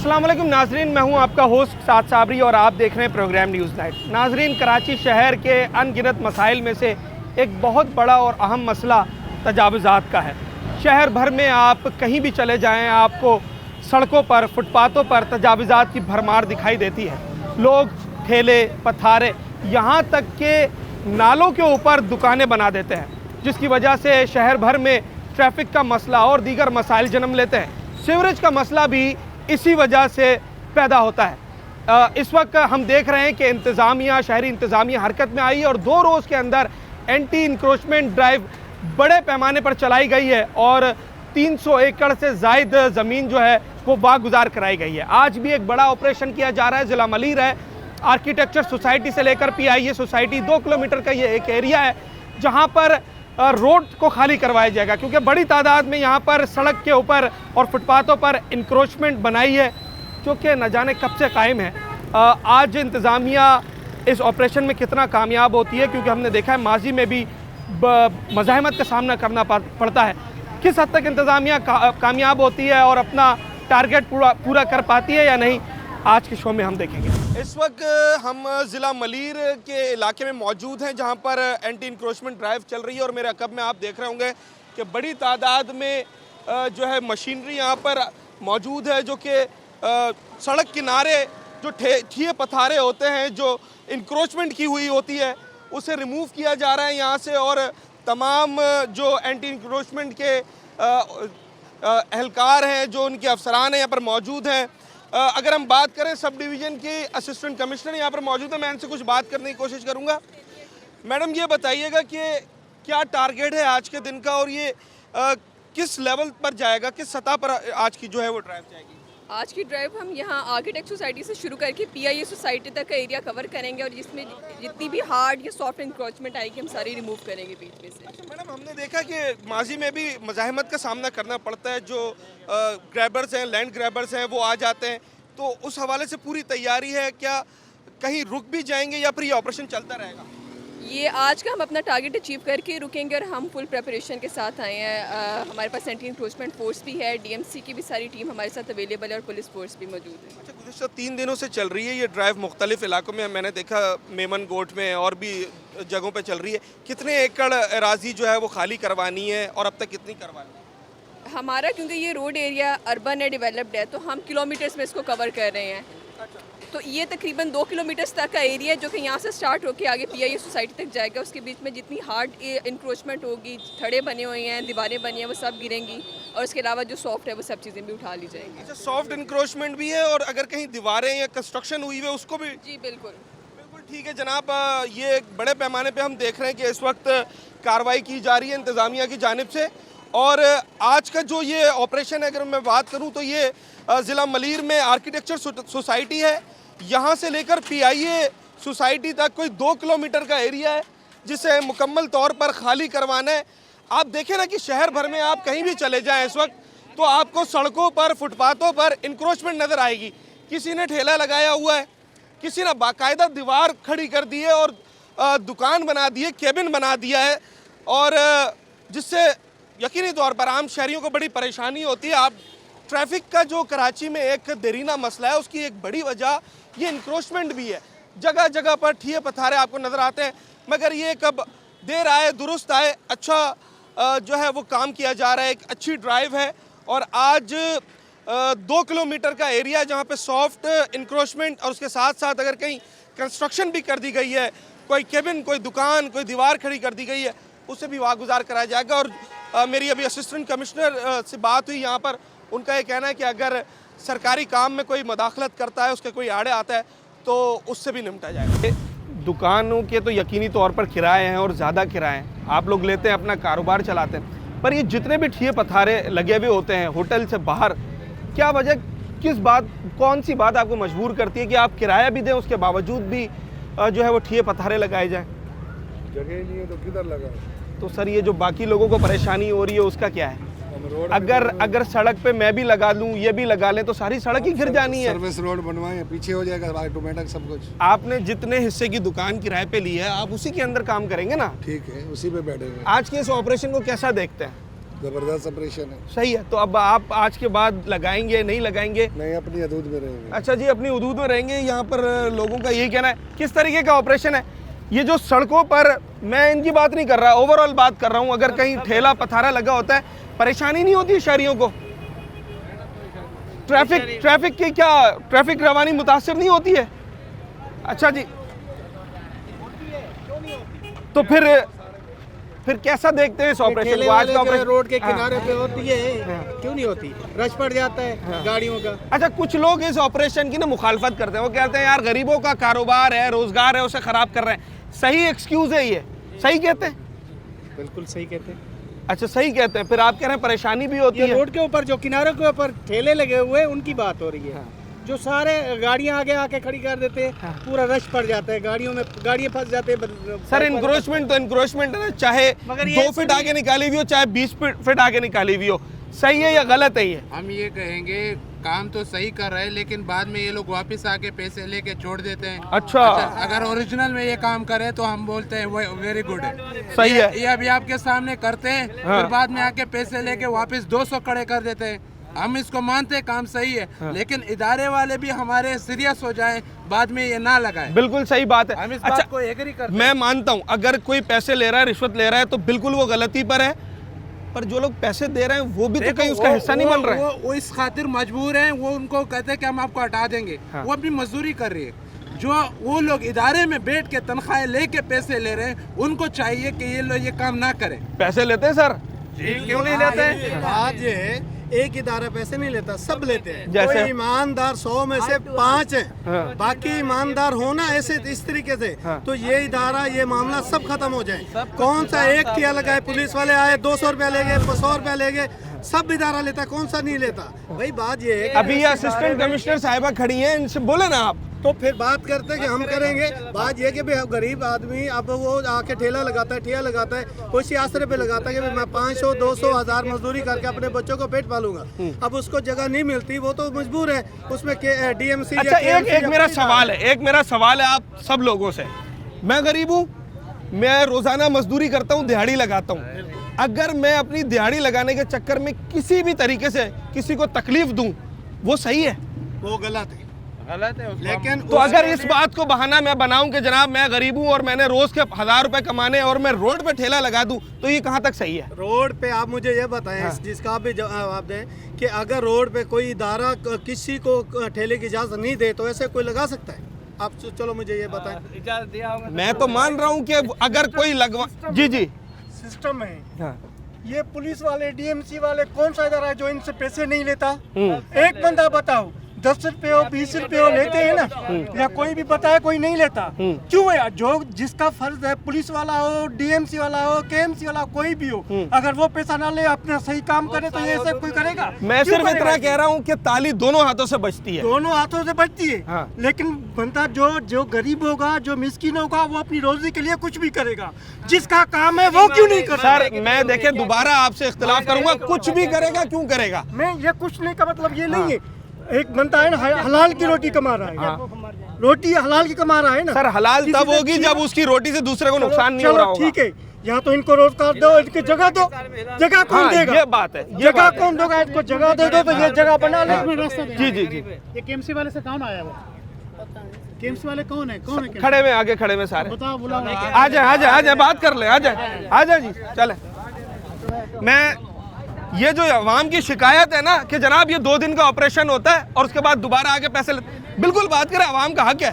अस्सलाम वालेकुम नाजरीन, मैं हूं आपका होस्ट साद साबरी और आप देख रहे हैं प्रोग्राम न्यूज़ नाइट। नाजरीन, कराची शहर के अनगिनत मसाइल में से एक बहुत बड़ा और अहम मसला तजावुज़ात का है। शहर भर में आप कहीं भी चले जाएं, आपको सड़कों पर, फुटपाथों पर तजावुज़ात की भरमार दिखाई देती है। लोग ठेले, पथारे, यहाँ तक के नालों के ऊपर दुकानें बना देते हैं, जिसकी वजह से शहर भर में ट्रैफिक का मसला और दीगर मसाइल जन्म लेते हैं। सीवरेज का मसला भी इसी वजह से पैदा होता है। इस वक्त हम देख रहे हैं कि इंतज़ामिया, शहरी इंतज़ामिया हरकत में आई है और 2 रोज़ के अंदर एंटी इंक्रोचमेंट ड्राइव बड़े पैमाने पर चलाई गई है और 300 एकड़ से ज़ायद ज़मीन जो है वो वागुजार कराई गई है। आज भी एक बड़ा ऑपरेशन किया जा रहा है। ज़िला मलीर है, आर्किटेक्चर सोसाइटी से लेकर PIA सोसाइटी 2 किलोमीटर का ये एक एरिया है जहाँ पर रोड को खाली करवाया जाएगा, क्योंकि बड़ी तादाद में यहाँ पर सड़क के ऊपर और फुटपाथों पर इंक्रोचमेंट बनाई है जो कि न जाने कब से कायम है। आज इंतज़ामिया इस ऑपरेशन में कितना कामयाब होती है, क्योंकि हमने देखा है माजी में भी मज़ाहमत का सामना करना पड़ता है। किस हद तक इंतज़ामिया कामयाब होती है और अपना टारगेट पूरा कर पाती है या नहीं, आज के शो में हम देखेंगे। इस वक्त हम ज़िला मलीर के इलाके में मौजूद हैं जहां पर एंटी इंक्रोचमेंट ड्राइव चल रही है और मेरे अकब में आप देख रहे होंगे कि बड़ी तादाद में जो है मशीनरी यहां पर मौजूद है, जो कि सड़क किनारे जो ठिए पथारे होते हैं, जो इंक्रोचमेंट की हुई होती है, उसे रिमूव किया जा रहा है यहाँ से। और तमाम जो एंटी इंक्रोचमेंट के एहलकार हैं, जो उनके अफसरान हैं यहाँ पर मौजूद हैं। अगर हम बात करें सब डिवीज़न के असिस्टेंट कमिश्नर यहाँ पर मौजूद है, मैं इनसे कुछ बात करने की कोशिश करूँगा। मैडम, ये बताइएगा कि क्या टारगेट है आज के दिन का और ये किस लेवल पर जाएगा, किस सतह पर आज की जो है वो ड्राइव जाएगी? आज की ड्राइव हम यहाँ आर्किटेक्ट सोसाइटी से शुरू करके PIA सोसाइटी तक का एरिया कवर करेंगे और जिसमें जितनी भी हार्ड या सॉफ्ट इंक्रोचमेंट आएगी हम सारी रिमूव करेंगे बीच में से। अच्छा मैडम, हमने देखा कि माजी में भी मज़ाहमत का सामना करना पड़ता है, जो ग्रैबर्स हैं, लैंड ग्रैबर्स हैं, वो आ जाते हैं, तो उस हवाले से पूरी तैयारी है क्या? कहीं रुक भी जाएंगे या फिर ये ऑपरेशन चलता रहेगा? ये आज का हम अपना टारगेट अचीव करके रुकेंगे और हम फुल प्रिपरेशन के साथ आए हैं। हमारे पास एंटी इंक्रोचमेंट फोर्स भी है, DMC की भी सारी टीम हमारे साथ अवेलेबल है और पुलिस फोर्स भी मौजूद है। अच्छा, गुज़िश्ता 3 दिनों से चल रही है ये ड्राइव, मुख्तलिफ इलाकों में मैंने देखा, मेमन गोट में और भी जगहों पे चल रही है। कितने एकड़ अराजी जो है वो खाली करवानी है और अब तक कितनी करवानी है? हमारा क्योंकि ये रोड एरिया अर्बन है, डेवलप्ड है, तो हम किलोमीटर्स में इसको कवर कर रहे हैं। तो ये तकरीबन 2 किलोमीटर्स तक का एरिया है जो कि यहाँ से स्टार्ट होकर आगे PIA सोसाइटी तक जाएगा। उसके बीच में जितनी हार्ड इंक्रोचमेंट होगी, थड़े बने हुए हैं, दीवारें बनी हैं, वो सब गिरेंगी और उसके अलावा जो सॉफ्ट है वो सब चीज़ें भी उठा ली जाएंगी। अच्छा, सॉफ्ट इंक्रोचमेंट भी है और अगर कहीं दीवारें या कंस्ट्रक्शन हुई है उसको भी? जी बिल्कुल बिल्कुल ठीक है जनाब। ये एक बड़े पैमाने पर हम देख रहे हैं कि इस वक्त कार्रवाई की जा रही है इंतज़ामिया की जानिब से। और आज का जो ये ऑपरेशन है, अगर मैं बात करूँ तो ये ज़िला मलीर में आर्किटेक्चर सोसाइटी है, यहाँ से लेकर PIA सोसाइटी तक कोई 2 किलोमीटर का एरिया है जिसे मुकम्मल तौर पर खाली करवाना है। आप देखें ना कि शहर भर में आप कहीं भी चले जाएं इस वक्त तो आपको सड़कों पर, फुटपाथों पर इंक्रोचमेंट नज़र आएगी। किसी ने ठेला लगाया हुआ है, किसी ने बाकायदा दीवार खड़ी कर दी है और दुकान बना दी है, केबिन बना दिया है, और जिससे यकीनी तौर पर आम शहरियों को बड़ी परेशानी होती है। आप ट्रैफिक का जो कराची में एक देरीना मसला है, उसकी एक बड़ी वजह ये इंक्रोचमेंट भी है। जगह जगह पर ठिए पथारे आपको नज़र आते हैं, मगर ये कब देर आए दुरुस्त आए, अच्छा जो है वो काम किया जा रहा है। एक अच्छी ड्राइव है और आज 2 किलोमीटर का एरिया जहाँ पे सॉफ्ट इंक्रोचमेंट और उसके साथ साथ अगर कहीं कंस्ट्रक्शन भी कर दी गई है, कोई केबिन, कोई दुकान, कोई दीवार खड़ी कर दी गई है, उसे भी वागुजार कराया जाएगा। और मेरी अभी असिस्टेंट कमिश्नर से बात हुई यहाँ पर, उनका ये कहना है कि अगर सरकारी काम में कोई मदाखलत करता है, उसके कोई आड़े आता है तो उससे भी निपटा जाएगा। दुकानों के तो यकीनी तौर पर किराए हैं और ज़्यादा किराए हैं, आप लोग लेते हैं, अपना कारोबार चलाते हैं, पर ये जितने भी ठिए पथारे लगे हुए होते हैं होटल से बाहर, क्या वजह, किस बात, कौन सी बात आपको मजबूर करती है कि आप किराया भी दें उसके बावजूद भी जो है वो ठिए पथारे लगाए जाएँ? जगह ही नहीं है तो किधर लगा? तो सर, ये जो बाकी लोगों को परेशानी हो रही है उसका क्या है? अगर सड़क पे मैं भी लगा लूं, ये भी लगा लें तो सारी सड़क ही घिर जानी है। सर्विस रोड बनवाएं, पीछे हो जाएगा ऑटोमेटिक सब कुछ। आपने जितने हिस्से की दुकान किराए पे ली है, आप उसी के अंदर काम करेंगे ना? ठीक है, उसी पे बैठेंगे। आज के इस ऑपरेशन को कैसा देखते हैं? जबरदस्त ऑपरेशन है। सही है, तो अब आप आज के बाद लगाएंगे नहीं लगाएंगे? नहीं, अपनी हदूद में रहेंगे। अच्छा जी, अपनी हदूद में रहेंगे। यहाँ पर लोगों का यही कहना है। किस तरीके का ऑपरेशन है ये? जो सड़कों पर, मैं इनकी बात नहीं कर रहा, ओवरऑल बात कर रहा हूँ, अगर कहीं ठेला पथारा लगा होता है, परेशानी नहीं होती शहरियों को? ट्रैफिक की क्या, ट्रैफिक रवानी मुतासिर नहीं होती है? अच्छा जी, तो फिर कैसा देखते हैं इस ऑपरेशन को? आज का ऑपरेशन रोड के किनारे पे होती है, क्यों नहीं होती? रश पड़ जाता है गाड़ियों का। अच्छा, कुछ लोग इस ऑपरेशन की ना मुखालफत करते हैं। वो कहते हैं यार गरीबों का कारोबार है, रोजगार है, उसे खराब कर रहे हैं। सही एक्सक्यूज है ये? सही कहते हैं? बिल्कुल सही कहते हैं। अच्छा, सही कहते हैं। फिर आप कह रहे हैं परेशानी भी होती है? रोड के ऊपर जो किनारों के ऊपर ठेले लगे हुए हैं उनकी बात हो रही है। जो सारे गाड़ियां आगे आके खड़ी कर देते हैं, पूरा रश पड़ जाता है, गाड़ियों में गाड़ियां फंस जाते हैं। सर, इंक्रोचमेंट तो इंक्रोचमेंट है ना, चाहे 2 फीट आगे निकाली हुई हो, चाहे 20 फीट आगे निकाली हुई हो। सही है या गलत है ये? हम ये कहेंगे काम तो सही कर रहे हैं, लेकिन बाद में ये लोग वापस आके पैसे लेके छोड़ देते हैं। अच्छा, अगर ओरिजिनल में ये काम करे तो हम बोलते हैं वो वेरी गुड है, सही है। ये अभी आपके सामने करते हैं, फिर बाद में आके पैसे लेके वापस 200 खड़े कर देते हैं। हम इसको मानते हैं काम सही है, लेकिन इदारे वाले भी हमारे सीरियस हो जाएं, बाद में ये ना लगाए। बिल्कुल सही बात है। हम इस अच्छा, बात को एग्री करते हैं। मैं मानता हूँ अगर कोई पैसे ले रहा है, रिश्वत ले रहा है, तो बिल्कुल वो गलती पर है, पर जो लोग पैसे दे रहे हैं वो भी तो कहीं उसका हिस्सा नहीं बन रहा है। वो इस खातिर मजबूर हैं, वो उनको कहते हैं कि हम आपको हटा देंगे। वो अपनी मजदूरी कर रही है। जो वो लोग इदारे में बैठ के तनख्वाहें लेके पैसे ले रहे हैं, उनको चाहिए कि ये लोग ये काम ना करें। पैसे लेते हैं सर? क्यों नहीं लेते हैं? आज एक इदारा पैसे नहीं लेता, सब लेते हैं। जैसे? कोई ईमानदार 100 में से 5 है, बाकी ईमानदार होना ऐसे इस तरीके से, तो ये इदारा, ये मामला सब खत्म हो जाए। कौन सा एक ठिया लगाए, पुलिस वाले आए 200 रुपया ले गए, 100 रुपया ले गए, सब इदारा लेता है, कौन सा नहीं लेता? भाई बात ये है, अभी ये असिस्टेंट कमिश्नर साहिबा खड़ी हैं, इनसे बोले ना आप। तो फिर बात करते हैं कि हम करेंगे। बात ये कि भाई गरीब आदमी अब वो आके ठेला लगाता है, उसी आसरे पे लगाता है कि मैं 500, 200, 1000 मजदूरी करके अपने बच्चों को पेट पालूंगा। अब उसको जगह नहीं मिलती, वो तो मजबूर है उसमें डीएमसी। अच्छा, एक मेरा सवाल है आप सब लोगों से। मैं गरीब हूँ, मैं रोजाना मजदूरी करता हूँ, दिहाड़ी लगाता हूँ। अगर मैं अपनी दिहाड़ी लगाने के चक्कर में किसी भी तरीके से किसी को तकलीफ दूं, वो सही है? वो गलत है। लेकिन तो अगर इस बात को बहाना मैं बनाऊं कि जनाब मैं गरीब हूं और मैंने रोज के 1000 रुपए कमाने और मैं रोड पे ठेला लगा दूं, तो ये कहां तक सही है? रोड पे आप मुझे ये बताएं, जिसका आप भी जवाब दें, कि अगर रोड पे कोई इदारा किसी को ठेले की इजाजत नहीं दे तो ऐसे कोई लगा सकता है? आप चलो मुझे ये बताएं। मैं तो मान रहा हूं कि अगर कोई लगवा, जी सिस्टम है। ये पुलिस वाले, डीएमसी वाले, कौन सा इदारा है जो इनसे पैसे नहीं लेता? एक बंदा बताओ, 10 रुपए हो, 20 रुपए हो लेते हैं ना, या कोई भी बताए कोई नहीं लेता? क्यों है? जो जिसका फर्ज है, पुलिस वाला हो, डीएमसी वाला हो, केएमसी वाला, कोई भी हो, अगर वो पैसा ना ले, अपना सही काम करे, तो ये सब कोई करेगा? मैं सिर्फ इतना कह रहा हूं कि ताली दोनों हाथों से बजती है। दोनों हाथों से बचती है। लेकिन बंदा जो गरीब होगा, जो मिस्किन होगा, वो अपनी रोजी के लिए कुछ भी करेगा। जिसका काम है वो क्यों नहीं कर? सर, मैं देखे दोबारा आपसे इख्तिलाफ करूंगा, कुछ भी करेगा, क्यों करेगा? मैं ये कुछ नहीं का मतलब ये नहीं है। एक बनता है ना, हलाल की रोटी कमा रहा है, रोटी हलाल की कमा रहा है ना। सर, हलाल तब होगी जब उसकी रोटी से दूसरे को नुकसान नहीं हो रहा होगा। ठीक है, या तो इनको रोजगार दो, इनकी जगह दो। जगह कौन देगा? ये बात है, जगह कौन देगा? इनको जगह दे दो तो ये जगह बना ले। जी। ये केएमसी वाले से कौन आया? वो केएमसी वाले कौन है? खड़े में, आगे खड़े में सारे। बताओ, बुलाओ। आ जाए, बात कर ले। आ जाए जी, चले। मैं ये जो अवाम की शिकायत है ना कि जनाब ये 2 दिन का ऑपरेशन होता है और उसके बाद दोबारा आके पैसे बिल्कुल बात करें, अवाम का हक है।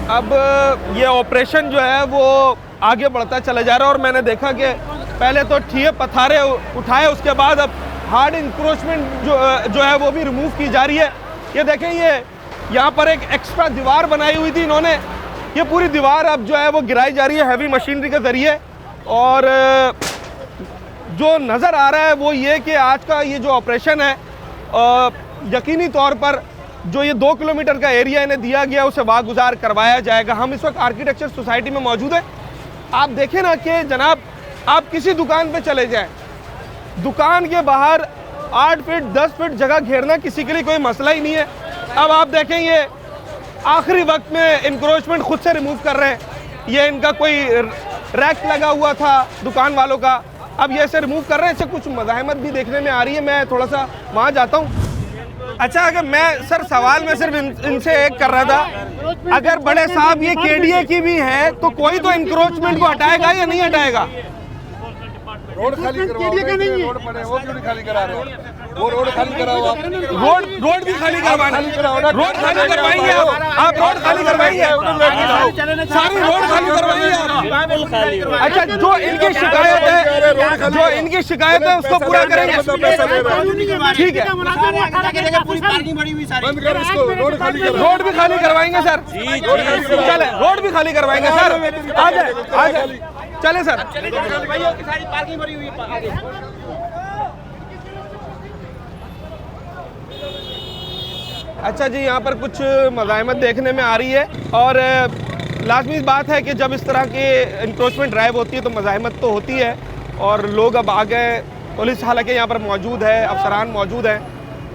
अब ये ऑपरेशन जो है वो आगे बढ़ता चला जा रहा है और मैंने देखा कि पहले तो ठिये पथारे उठाए, उसके बाद अब हार्ड इंक्रोचमेंट जो है वो भी रिमूव की जा रही है। ये देखें, ये यहाँ पर एक एक्स्ट्रा दीवार बनाई हुई थी इन्होंने, ये पूरी दीवार अब जो है वो गिराई जा रही है हैवी मशीनरी के ज़रिए। और जो नज़र आ रहा है वो ये कि आज का ये जो ऑपरेशन है, यकीनी तौर पर जो ये 2 किलोमीटर का एरिया इन्हें दिया गया उसे वागुजार करवाया जाएगा। हम इस वक्त आर्किटेक्चर सोसाइटी में मौजूद हैं। आप देखें ना कि जनाब, आप किसी दुकान पे चले जाएं, दुकान के बाहर 8 फीट 10 फीट जगह घेरना किसी के लिए कोई मसला ही नहीं है। अब आप देखें, ये आखिरी वक्त में इंक्रोचमेंट खुद से रिमूव कर रहे हैं। ये इनका कोई रैक लगा हुआ था दुकान वालों का, अब ये ऐसे रिमूव कर रहे हैं, इससे कुछ मज़ाहमत भी देखने में आ रही है। मैं थोड़ा सा वहाँ जाता हूँ। अच्छा, अगर मैं सर सवाल मैं सिर्फ इनसे एक कर रहा था, अगर बड़े साहब ये केडीए की भी है तो कोई तो इंक्रोचमेंट को हटाएगा या नहीं हटाएगा? रोड खाली करवाओगे, रोड पड़े वो क्यों नहीं खाली करा रहे हो? वो रोड खाली कराओ आप। रोड भी खाली करवाना, रोड खाली करवाएंगे आप रोड खाली करवाएंगे, सारी रोड खाली करवाएंगे आप। अच्छा, जो इनकी शिकायत है उसको पूरा करेंगे, ठीक है। रोड भी खाली करवाएंगे सर, चले रोड भी खाली करवाएंगे सर, आ जाए चले सर। अच्छा जी, यहाँ पर कुछ मज़ाहमत देखने में आ रही है और लाजमी बात है कि जब इस तरह के इंक्रोचमेंट ड्राइव होती है तो मज़ाहमत तो होती है और लोग अब आ गए। पुलिस हालांकि यहाँ पर मौजूद है, अफसरान मौजूद हैं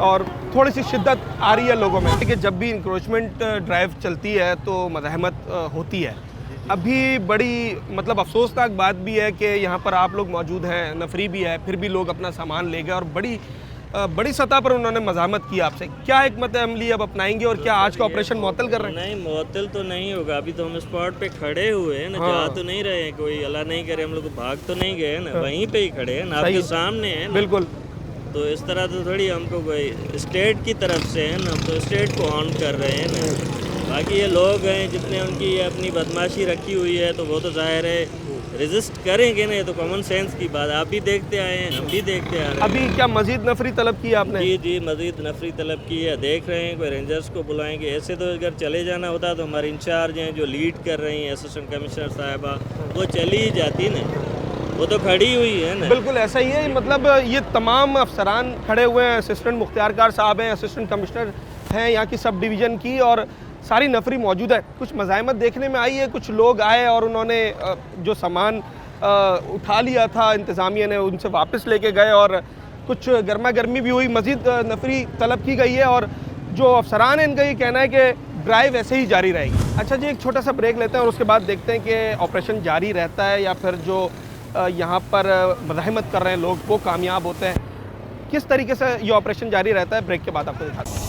और थोड़ी सी शिद्दत आ रही है लोगों में कि जब भी इंक्रोचमेंट ड्राइव चलती है तो मज़ाहमत होती है। अभी बड़ी मतलब अफसोसनाक बात भी है कि यहाँ पर आप लोग मौजूद हैं, नफरी भी है, फिर भी लोग अपना सामान ले गए और बड़ी सतह पर उन्होंने मज़ाहमत की आपसे। क्या हिकमत अमली अब अपनाएंगे और क्या आज का ऑपरेशन मुअत्तल कर रहे हैं? नहीं, मुअत्तल तो नहीं होगा। अभी तो हम स्पॉट पे खड़े हुए हैं ना, जा तो नहीं रहे हैं, कोई अल्लाह नहीं करे हम लोग भाग तो नहीं गए ना, वहीं पे ही खड़े हैं ना, आपके सामने है ना। बिल्कुल। तो इस तरह तो थोड़ी हमको कोई स्टेट की तरफ से है ना, हम तो स्टेट को ऑन कर रहे हैं ना। बाकी ये लोग हैं जितने उनकी अपनी बदमाशी रखी हुई है तो वो तो जाहिर है रेजिस्ट करेंगे ना, ये तो कॉमन सेंस की बात। आप भी देखते आए हैं, हम भी देखते आ रहे हैं। अभी क्या मजीद नफरी तलब की आपने? जी, मजीद नफरी तलब की है। देख रहे हैं कोई रेंजर्स को बुलाएंगे। ऐसे तो अगर चले जाना होता तो हमारे इंचार्ज हैं जो लीड कर रही हैं असिस्टेंट कमिश्नर साहिबा, वो चली ही जाती ना, वो तो खड़ी हुई है ना। बिल्कुल ऐसा ही है। मतलब ये तमाम अफसरान खड़े हुए हैं, असिस्टेंट मुख्तियारकार साहब हैं, असिस्टेंट कमिश्नर हैं यहाँ की सब डिवीज़न की और सारी नफरी मौजूद है। कुछ मज़ाहमत देखने में आई है, कुछ लोग आए और उन्होंने जो सामान उठा लिया था इंतज़ामिया ने उनसे वापस लेके गए और कुछ गर्मा गर्मी भी हुई। मज़ीद नफरी तलब की गई है और जो अफसरान हैं इनका ये कहना है कि ड्राइव ऐसे ही जारी रहेगी। अच्छा जी, एक छोटा सा ब्रेक लेते हैं और उसके बाद देखते हैं कि ऑपरेशन जारी रहता है या फिर जो यहाँ पर मज़ाहमत कर रहे हैं लोग वो कामयाब होते हैं। किस तरीके से ये ऑपरेशन जारी रहता है, ब्रेक के बाद आपको दिखाते हैं।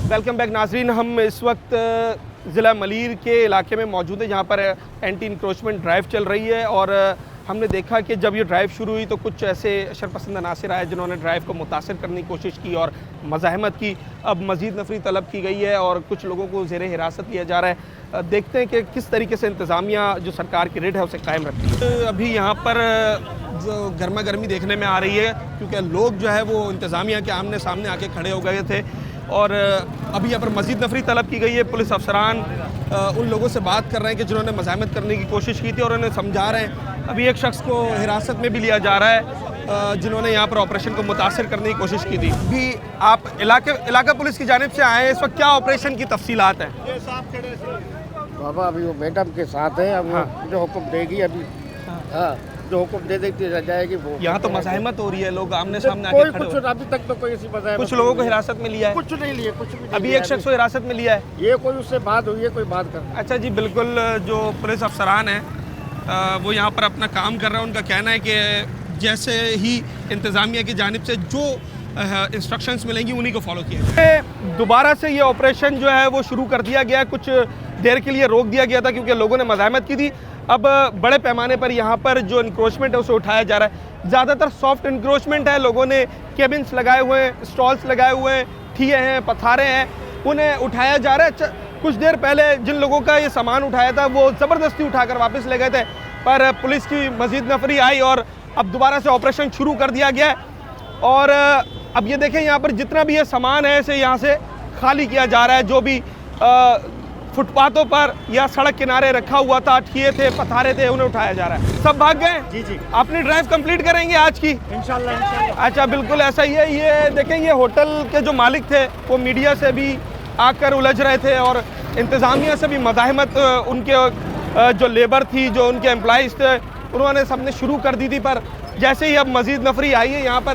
वेलकम बैक नाजरीन, हम इस वक्त ज़िला मलीर के इलाके में मौजूद है जहाँ पर एंटी इंक्रोचमेंट ड्राइव चल रही है और हमने देखा कि जब ये ड्राइव शुरू हुई तो कुछ ऐसे अशरपसंद अनासिर आए जिन्होंने ड्राइव को मुतासिर करने की कोशिश की और मज़ाहमत की। अब मज़ीद नफरी तलब की गई है और कुछ लोगों को ज़ेरे हिरासत लिया जा रहा है। देखते हैं कि किस तरीके से इंतज़ामिया जो सरकार की रेड है उसे कायम रखती है। अभी यहाँ पर जो गर्मा गर्मी देखने में आ रही है क्योंकि लोग जो है वो इंतज़ामिया के आमने सामने आके खड़े हो गए थे और अभी यहाँ पर मज़ीद नफरी तलब की गई है। पुलिस अफसरान उन लोगों से बात कर रहे हैं कि जिन्होंने मज़ाहमत करने की कोशिश की थी और उन्हें समझा रहे हैं। अभी एक शख्स को हिरासत में भी लिया जा रहा है जिन्होंने यहाँ पर ऑपरेशन को मुतासिर करने की कोशिश की थी। भी आप इलाका पुलिस की जानिब से आए हैं, इस वक्त क्या ऑपरेशन की तफसीलात हैं? बाबा अभी वो मैडम के साथ है, अब वो जो हुक्म देगी अभी जो हुक्म दे देती जाएगी वो। यहाँ तो मज़ाहमत हो रही है, लोग आमने सामने कोई आके खड़े कुछ अभी तक तो कोई ऐसी मज़ाहमत। कुछ लोगों को हिरासत में लिया है, कुछ नहीं लिए, कुछ भी अभी एक शख्स को हिरासत में लिया है। ये कोई उससे बात हुई है, कोई बात कर। अच्छा जी, बिल्कुल जो पुलिस अफसरान हैं वो यहाँ पर अपना काम कर रहे हैं। उनका कहना है कि जैसे ही इंतज़ामिया की जानिब से जो इंस्ट्रक्शंस मिलेंगी उन्हीं को फॉलो किया। दोबारा से ये ऑपरेशन जो है वो शुरू कर दिया गया। कुछ देर के लिए रोक दिया गया था क्योंकि लोगों ने मज़ाहमत की थी। अब बड़े पैमाने पर यहाँ पर जो इंक्रोचमेंट है उसे उठाया जा रहा है। ज़्यादातर सॉफ्ट इंक्रोचमेंट है, लोगों ने केबिन्स लगाए हुए हैं, स्टॉल्स लगाए हुए हैं, ठिये हैं, पथारे हैं, उन्हें उठाया जा रहा है। कुछ देर पहले जिन लोगों का ये सामान उठाया था वो ज़बरदस्ती उठाकर वापस ले गए थे, पर पुलिस की मज़ीद नफरी आई और अब दोबारा से ऑपरेशन शुरू कर दिया गया है। और अब ये देखें यहाँ पर जितना भी ये सामान है इसे यहाँ से खाली किया जा रहा है। जो भी फुटपाथों पर या सड़क किनारे रखा हुआ था, ठिये थे, पथारे थे, उन्हें उठाया जा रहा है। सब भाग गए? जी जी, अपनी ड्राइव कंप्लीट करेंगे आज की इंशाल्लाह। अच्छा, बिल्कुल ऐसा ही है। ये देखें, ये होटल के जो मालिक थे वो मीडिया से भी आकर उलझ रहे थे और इंतज़ामिया से भी मज़ाहमत उनके जो लेबर थी, जो उनके एम्प्लॉइज़ थे, उन्होंने सबने शुरू कर दी थी। पर जैसे ही अब मज़ीद नफरी आई है यहाँ पर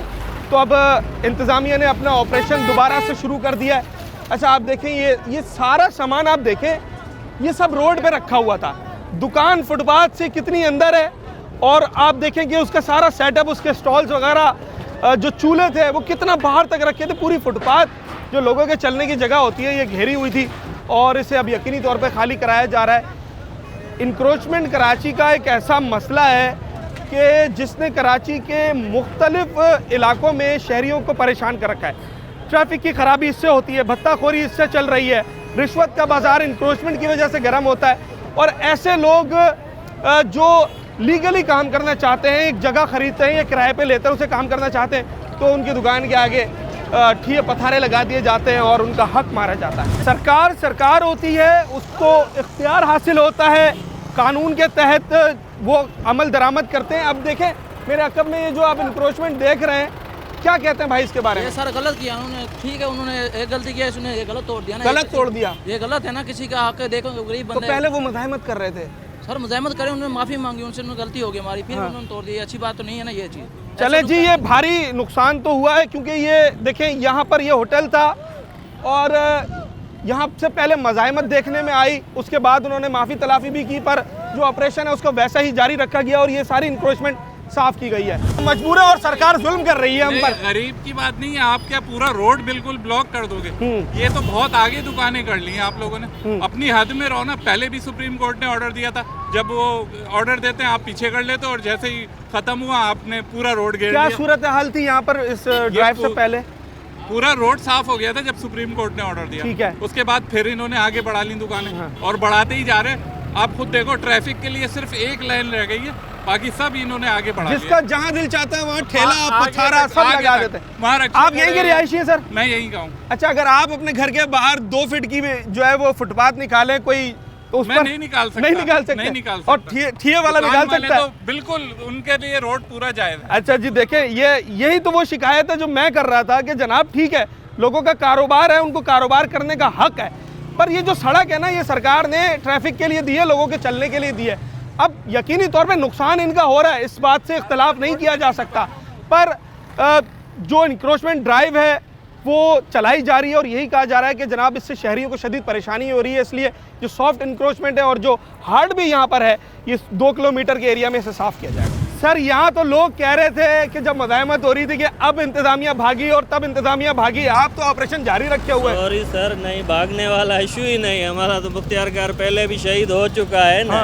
तो अब इंतज़ामिया ने अपना ऑपरेशन दोबारा से शुरू कर दिया है। अच्छा आप देखें ये सारा सामान आप देखें, ये सब रोड पे रखा हुआ था, दुकान फुटपाथ से कितनी अंदर है, और आप देखें कि उसका सारा सेटअप, उसके स्टॉल्स वगैरह, जो चूल्हे थे वो कितना बाहर तक रखे थे। पूरी फुटपाथ जो लोगों के चलने की जगह होती है ये घेरी हुई थी, और इसे अब यकीनी तौर पे खाली कराया जा रहा है। इंक्रोचमेंट कराची का एक ऐसा मसला है कि जिसने कराची के मुख्तलिफ इलाकों में शहरियों को परेशान कर रखा है। ट्रैफिक की खराबी इससे होती है, भत्ताखोरी इससे चल रही है, रिश्वत का बाजार इंक्रोचमेंट की वजह से गर्म होता है, और ऐसे लोग जो लीगली काम करना चाहते हैं, एक जगह खरीदते हैं या किराए पे लेते हैं, उसे काम करना चाहते हैं, तो उनकी दुकान के आगे ठिये पत्थरे लगा दिए जाते हैं और उनका हक मारा जाता है। सरकार होती है, उसको इख्तियार हासिल होता है, कानून के तहत वो अमल दरामद करते हैं। अब देखें मेरे अकब में ये जो आप इंक्रोचमेंट देख रहे हैं, क्या कहते हैं भाई इसके बारे में? ये सर गलत किया उन्होंने, ठीक है उन्होंने एक गलती किया, इसने ये गलत तोड़ दिया ना, गलत तोड़ दिया, ये गलत है ना, किसी का हक है। देखो गरीब तो बंदे, पहले वो मज़ाहमत कर रहे थे सर मज़ाहमत करें, उन्होंने माफ़ी मांगी, उनसे गलती हो गई हमारी, फिर उन्होंने तोड़ दिया। अच्छी बात तो नहीं है ना ये चीज़। चले जी, ये भारी नुकसान तो हुआ है, क्योंकि ये देखें यहाँ पर ये होटल था और यहाँ से पहले मज़ाहमत देखने में आई, उसके बाद उन्होंने माफ़ी तलाफ़ी भी की, पर जो ऑपरेशन है उसको वैसा ही जारी रखा गया और ये सारी इंक्रोचमेंट साफ की गई है। मजबूर है और सरकार जुल्म कर रही है हम पर। गरीब की बात नहीं है, आप क्या पूरा रोड बिल्कुल ब्लॉक कर दोगे? ये तो बहुत आगे दुकानें कर ली हैं आप लोगों ने, अपनी हद में रहो ना। पहले भी सुप्रीम कोर्ट ने ऑर्डर दिया था, जब वो ऑर्डर देते हैं आप पीछे कर लेते हो, और जैसे ही खत्म हुआ आपने पूरा रोड घेर लिया। क्या सूरत हाल थी यहाँ पर इस ड्राइव से पहले? पूरा रोड साफ हो गया था जब सुप्रीम कोर्ट ने ऑर्डर दिया। ठीक है। उसके बाद फिर इन्होंने आगे बढ़ा ली दुकानें, और बढ़ाते ही जा रहे हैं। आप खुद देखो, ट्रैफिक के लिए सिर्फ एक लाइन रह गई है, बाकी सब इन्होंने आगे बढ़ा लिया। जिसका जहाँ दिल चाहता है वहाँ ठेला पथारा सब लगा देते हैं। आप यहीं के रिहायशी हैं सर? मैं यहीं का हूँ। अच्छा, अगर आप अपने घर के बाहर 2 फीट की जो है वो फुटपाथ निकालें कोई, तो उस पर नहीं निकाल सकता, नहीं निकाल सकते, नहीं निकाल सकता। और ठिये वाला निकाल सकता है? तो बिल्कुल उनके लिए रोड पूरा जायज है। अच्छा जी, देखें यही तो वो शिकायत है जो मैं कर रहा था कि जनाब ठीक है, लोगों का कारोबार है, उनको कारोबार करने का हक है, पर ये जो सड़क है ना, ये सरकार ने ट्रैफिक के लिए दी है, लोगों के चलने के लिए दी है। अब यकीनी तौर पे नुकसान इनका हो रहा है, इस बात से इख्तलाफ नहीं किया जा सकता, पर जो इंक्रोचमेंट ड्राइव है वो चलाई जा रही है और यही कहा जा रहा है कि जनाब इससे शहरियों को शदीद परेशानी हो रही है, इसलिए जो सॉफ्ट इंक्रोचमेंट है और जो हार्ड भी यहाँ पर है, ये 2 किलोमीटर के एरिया में इसे साफ़ किया जाएगा। सर यहाँ तो लोग कह रहे थे कि जब मज़ाहमत हो रही थी कि अब इंतज़ामिया भागी और तब इंतज़ामिया भागी, आप तो ऑपरेशन जारी रखे हुए हैं। सॉरी सर, नहीं भागने वाला इशू ही नहीं, हमारा तो मुख्तियारकार पहले भी शहीद हो चुका है ना।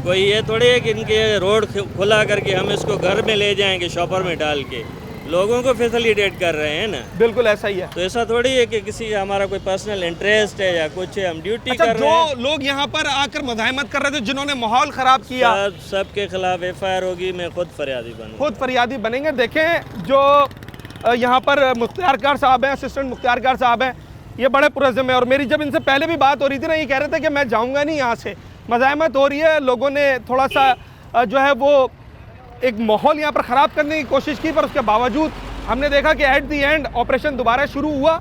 कोई ये थोड़ी है कि इनके रोड खुला करके हम इसको घर में ले जाएंगे, शॉपर में डाल के लोगों को फैसिलिटेट कर रहे हैं ना। बिल्कुल ऐसा ही है। तो ऐसा थोड़ी है कि किसी हमारा कोई पर्सनल इंटरेस्ट है या कुछ है, हम ड्यूटी कर रहे हैं। जो लोग यहाँ पर आकर मज़ाहमत कर रहे थे, जिन्होंने माहौल ख़राब किया, सबके खिलाफ FIR होगी, मैं खुद फरियादी बनेंगे। देखें जो यहाँ पर मुख्तियारकार साहब हैं, असिस्टेंट मुख्तियारकार साहब हैं, ये बड़े पुरज़्ज़म है, और मेरी जब इनसे पहले भी बात हो रही थी ना, ये कह रहे थे कि मैं जाऊँगा नहीं यहाँ से, मज़ाहमत हो रही है, लोगों ने थोड़ा सा जो है वो एक माहौल यहाँ पर ख़राब करने की कोशिश की, पर उसके बावजूद हमने देखा कि एट दी एंड ऑपरेशन दोबारा शुरू हुआ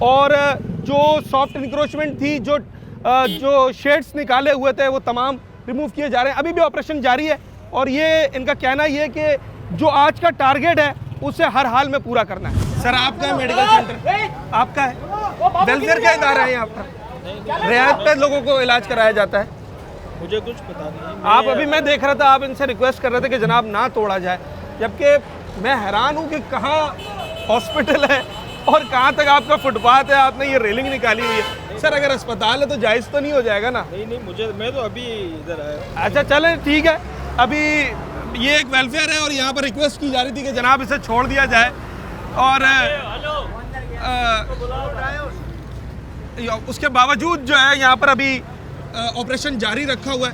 और जो सॉफ्ट इंक्रोचमेंट थी, जो शेड्स निकाले हुए थे, वो तमाम रिमूव किए जा रहे हैं। अभी भी ऑपरेशन जारी है और ये इनका कहना ये है कि जो आज का टारगेट है उसे हर हाल में पूरा करना है। सर आपका है मेडिकल सेंटर, आपका है, वेलफेयर का इदारा है यहाँ पर, रियायत पे लोगों को इलाज कराया जाता है? मुझे कुछ पता नहीं। आप अभी मैं देख रहा था, आप इनसे रिक्वेस्ट कर रहे थे कि जनाब ना तोड़ा जाए, जबकि मैं हैरान हूँ कि कहाँ हॉस्पिटल है और कहाँ तक आपका फुटपाथ है, आपने ये रेलिंग निकाली हुई है। सर अगर अस्पताल है तो जायज़ तो नहीं हो जाएगा ना? नहीं, मैं तो अभी इधर आया। अच्छा चलें ठीक है, अभी ये एक वेलफेयर है और यहाँ पर रिक्वेस्ट की जा रही थी कि जनाब इसे छोड़ दिया जाए, और उसके बावजूद जो है यहाँ पर अभी ऑपरेशन जारी रखा हुआ है।